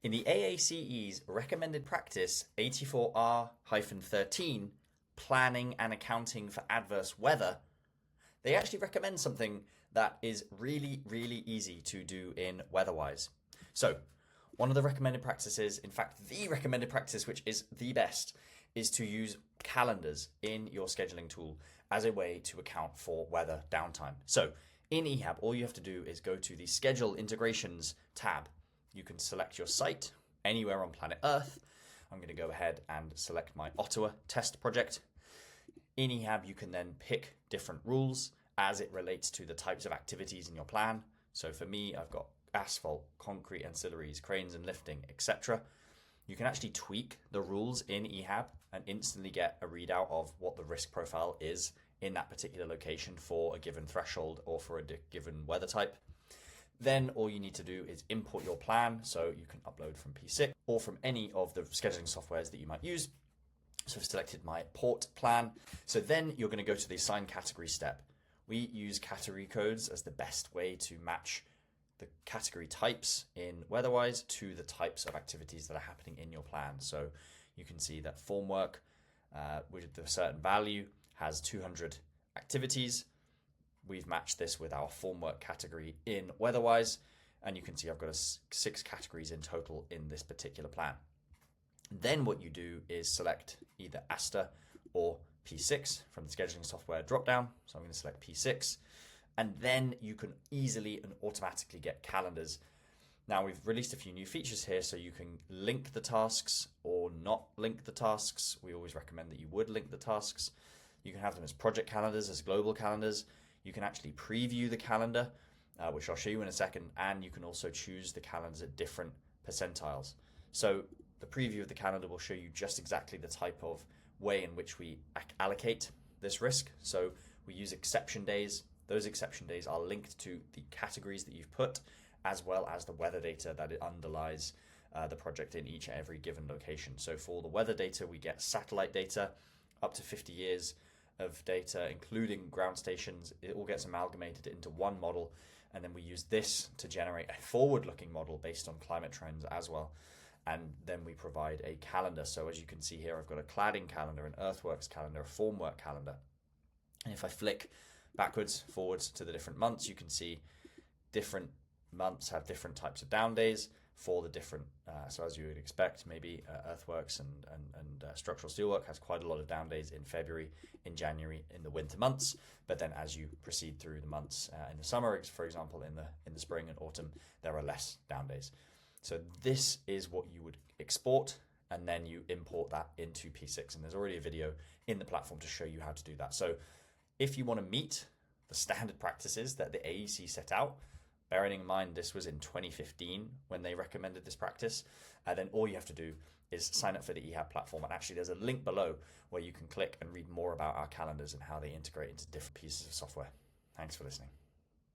In the AACE's Recommended Practice 84R-13, Planning and Accounting for Adverse Weather, they actually recommend something that is really, really easy to do in WeatherWise. So one of the recommended practices, in fact, the recommended practice, which is the best, is to use calendars in your scheduling tool as a way to account for weather downtime. So in EHAB, all you have to do is go to the Schedule Integrations tab. You can select your site anywhere on planet Earth. I'm going to go ahead and select my Ottawa test project. In EHAB, you can then pick different rules as it relates to the types of activities in your plan. So for me, I've got asphalt, concrete ancillaries, cranes and lifting, etc. You can actually tweak the rules in EHAB and instantly get a readout of what the risk profile is in that particular location for a given threshold or for a given weather type. Then all you need to do is import your plan, so you can upload from P6 or from any of the scheduling softwares that you might use. So I've selected my port plan. So then you're going to go to the assign category step. We use category codes as the best way to match the category types in WeatherWise to the types of activities that are happening in your plan. So you can see that formwork with a certain value has 200 activities. We've matched this with our formwork category in WeatherWise, and you can see I've got 6 categories in total in this particular plan. Then what you do is select either ASTA or P6 from the scheduling software dropdown. So I'm going to select P6, and then you can easily and automatically get calendars. Now we've released a few new features here, so you can link the tasks or not link the tasks. We always recommend that you would link the tasks. You can have them as project calendars, as global calendars. You can actually preview the calendar, which I'll show you in a second, and you can also choose the calendars at different percentiles. So the preview of the calendar will show you just exactly the type of way in which we allocate this risk. So we use exception days. Those exception days are linked to the categories that you've put, as well as the weather data that it underlies the project in each and every given location. So for the weather data, we get satellite data up to 50 years of data, including ground stations. It all gets amalgamated into one model, and then we use this to generate a forward-looking model based on climate trends as well. And then we provide a calendar. So as you can see here, I've got a cladding calendar, an earthworks calendar, a formwork calendar. And if I flick backwards, forwards to the different months, you can see different months have different types of down days for the different, so as you would expect, maybe earthworks and structural steelwork has quite a lot of down days in February, in January, in the winter months. But then as you proceed through the months in the summer, for example, in the spring and autumn, there are less down days. So this is what you would export, and then you import that into P6. And there's already a video in the platform to show you how to do that. So if you want to meet the standard practices that the AACE set out, bearing in mind this was in 2015 when they recommended this practice, then all you have to do is sign up for the EHAB platform. And actually there's a link below where you can click and read more about our calendars and how they integrate into different pieces of software. Thanks for listening.